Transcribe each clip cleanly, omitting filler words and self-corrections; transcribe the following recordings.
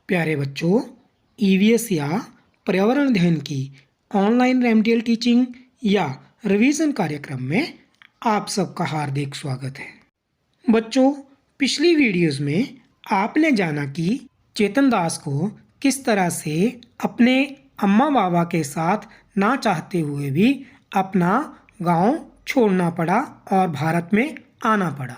प्यारे बच्चों, ईवीएस या पर्यावरण अध्ययन की ऑनलाइन रेमेडियल टीचिंग या रिवीजन कार्यक्रम में आप सबका हार्दिक स्वागत है। बच्चों, पिछली वीडियोस में आपने जाना कि चेतन दास को किस तरह से अपने अम्मा बाबा के साथ ना चाहते हुए भी अपना गांव छोड़ना पड़ा और भारत में आना पड़ा।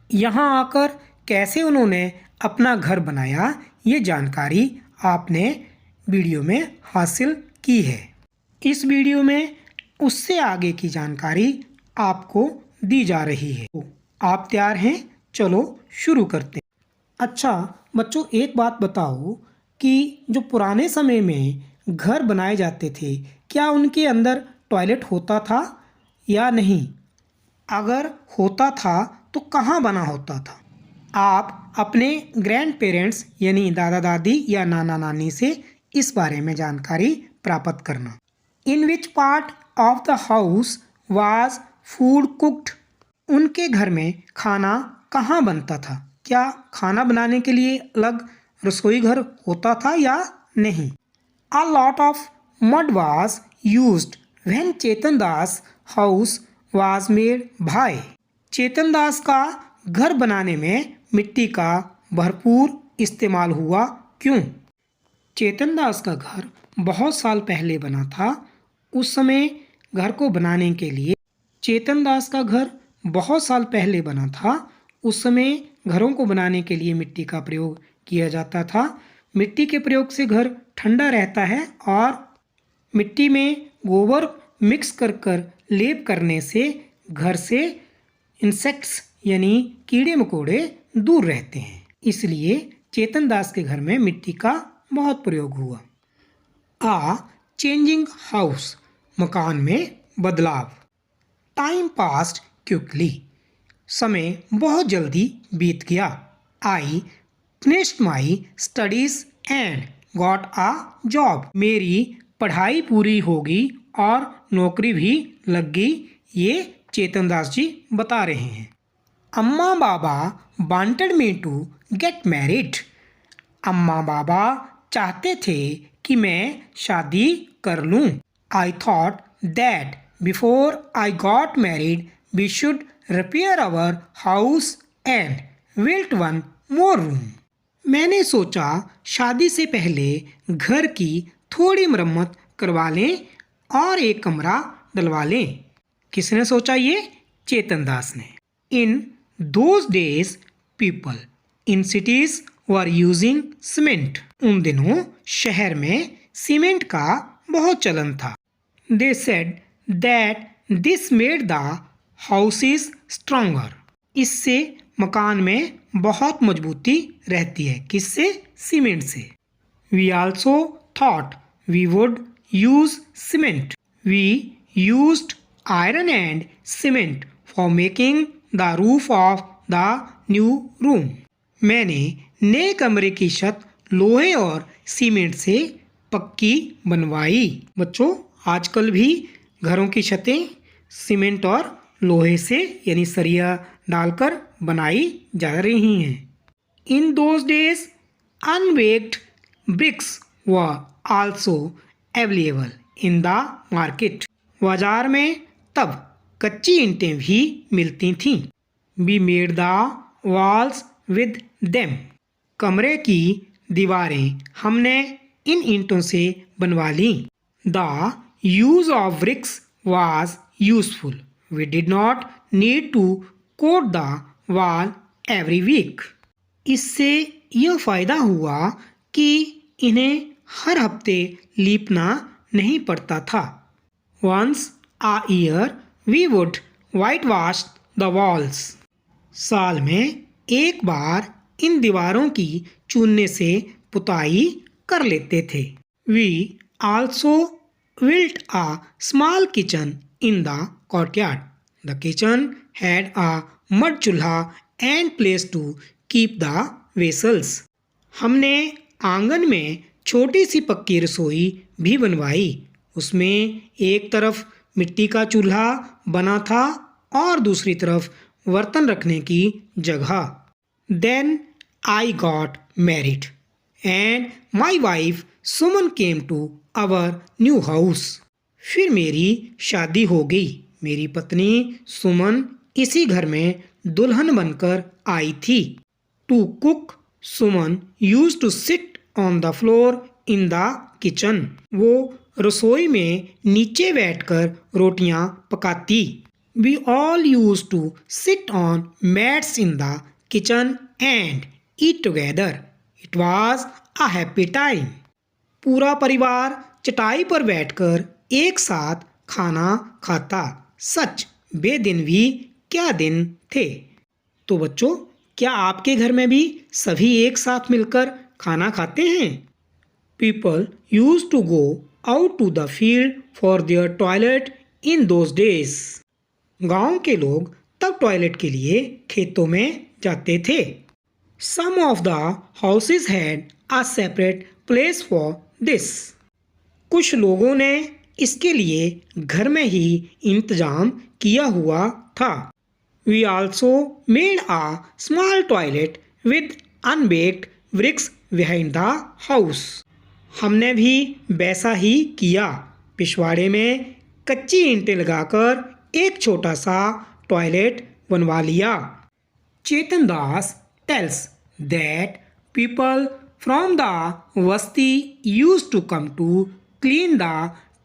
यहाँ आकर कैसे उन्होंने अपना घर बनाया, ये जानकारी आपने वीडियो में हासिल की है। इस वीडियो में उससे आगे की जानकारी आपको दी जा रही है। आप तैयार हैं? चलो शुरू करते हैं। अच्छा बच्चों, एक बात बताओ कि जो पुराने समय में घर बनाए जाते थे, क्या उनके अंदर टॉयलेट होता था या नहीं? अगर होता था तो कहाँ बना होता था? आप अपने ग्रैंड पेरेंट्स यानी दादा दादी या नाना नानी से इस बारे में जानकारी प्राप्त करना। In which part of the house was food cooked? उनके घर में खाना कहाँ बनता था? क्या खाना बनाने के लिए अलग रसोई घर होता था या नहीं? A lot of mud was used when Chetan Das house was made by? चेतन दास का घर बनाने में मिट्टी का भरपूर इस्तेमाल हुआ, क्यों? चेतन दास का घर बहुत साल पहले बना था। उस समय घर को बनाने के लिए चेतन दास का घर बहुत साल पहले बना था। उस समय घरों को बनाने के लिए मिट्टी का प्रयोग किया जाता था। मिट्टी के प्रयोग से घर ठंडा रहता है और मिट्टी में गोबर मिक्स कर लेप करने से घर से इंसेक्ट्स यानी कीड़े मकोड़े दूर रहते हैं। इसलिए चेतन दास के घर में मिट्टी का बहुत प्रयोग हुआ। आ चेंजिंग हाउस, मकान में बदलाव। टाइम पास्ड क्विकली, समय बहुत जल्दी बीत गया। I finished my studies and got a job, मेरी पढ़ाई पूरी होगी और नौकरी भी लग गई। ये चेतन दास जी बता रहे हैं। Amma baba wanted me to get married, अम्मा बाबा चाहते थे कि मैं शादी कर लूं। I thought that before I got married we should repair our house and built one more room. मैंने सोचा शादी से पहले घर की थोड़ी मरम्मत करवा लें और एक कमरा डलवा लें। किसने सोचा ये? चेतन दास ने। इन those days people in cities were using cement, उन दिनों शहर में सीमेंट का बहुत चलन था। They said that this made the houses stronger, इससे मकान में बहुत मजबूती रहती है। किससे? सीमेंट से। We also thought we would use cement, we used iron and cement for making the roof of the new room, मैंने नए कमरे की छत लोहे और सीमेंट से पक्की बनवाई। बच्चों, आजकल भी घरों की छतें सीमेंट और लोहे से यानी सरिया डालकर बनाई जा रही हैं। In those days unbaked bricks were also available in the market, बाजार में तब कच्ची ईंटें भी मिलती थीं। We made the walls with them, कमरे की दीवारें हमने इन ईंटों से बनवा ली। The use of bricks was useful, we did not need to coat the wall every week, इससे यह फ़ायदा हुआ कि इन्हें हर हफ्ते लीपना नहीं पड़ता था। Once a year we would white wash the walls, साल में एक बार इन दीवारों की चूने से पुताई कर लेते थे। We also built a small kitchen in the courtyard, the kitchen had a mud चूल्हा and place to keep the vessels, हमने आंगन में छोटी सी पक्की रसोई भी बनवाई। उसमें एक तरफ मिट्टी का चूल्हा बना था और दूसरी तरफ बर्तन रखने की जगह। Then I got married, and my wife Suman came to our new house. फिर मेरी शादी हो गई। मेरी पत्नी सुमन इसी घर में दुल्हन बनकर आई थी। To cook Suman used to sit on the floor in the kitchen. वो रसोई में नीचे बैठकर रोटियां पकाती। We all used to sit on mats in the kitchen and eat together. It was a happy time. पूरा परिवार चटाई पर बैठकर एक साथ खाना खाता। सच वे दिन भी क्या दिन थे। तो बच्चों, क्या आपके घर में भी सभी एक साथ मिलकर खाना खाते हैं? People use to go out to the field for their toilet in those days. गांव के लोग तब टॉयलेट के लिए खेतों में जाते थे। Some of the houses had a separate place for this. कुछ लोगों ने इसके लिए घर में ही इंतजाम किया हुआ था। We also made a small toilet with unbaked bricks behind the house. हमने भी वैसा ही किया। पिछवाड़े में कच्ची ईंटें लगाकर एक छोटा सा टॉयलेट बनवा लिया। चेतन दास tells that people from the Vasti used to come to clean the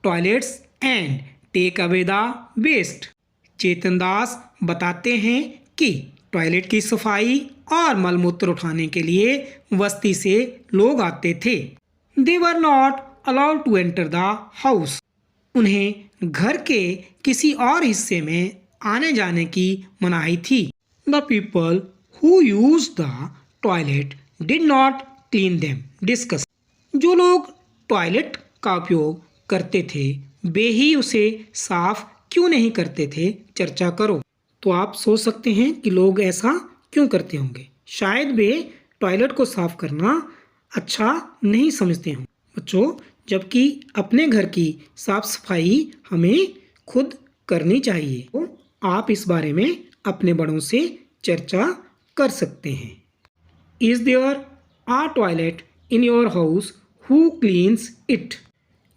toilets and take away the waste. चेतन दास बताते हैं कि टॉयलेट की सफाई और मलमूत्र उठाने के लिए बस्ती से लोग आते थे। They were not allowed to enter the house. उन्हें घर के किसी और हिस्से में आने जाने की मनाही थी। The people who used the toilet did not clean them. Discuss. जो लोग टॉयलेट का उपयोग करते थे वे ही उसे साफ क्यों नहीं करते थे, चर्चा करो। तो आप सोच सकते हैं कि लोग ऐसा क्यों करते होंगे। शायद वे टॉयलेट को साफ करना अच्छा नहीं समझते हों बच्चों, जबकि अपने घर की साफ सफाई हमें खुद करनी चाहिए। तो आप इस बारे में अपने बड़ों से चर्चा कर सकते हैं। Is there a toilet in your house, who cleans it?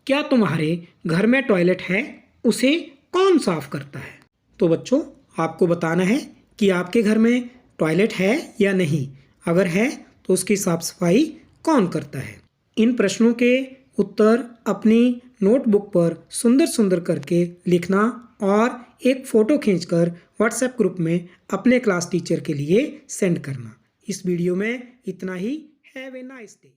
क्या तुम्हारे घर में टॉयलेट है, उसे कौन साफ करता है? तो बच्चों, आपको बताना है कि आपके घर में टॉयलेट है या नहीं। अगर है तो उसकी साफ सफाई कौन करता है? इन प्रश्नों के उत्तर अपनी नोटबुक पर सुंदर सुंदर करके लिखना और एक फ़ोटो खींचकर व्हाट्सएप ग्रुप में अपने क्लास टीचर के लिए सेंड करना। इस वीडियो में इतना ही। Have a nice day.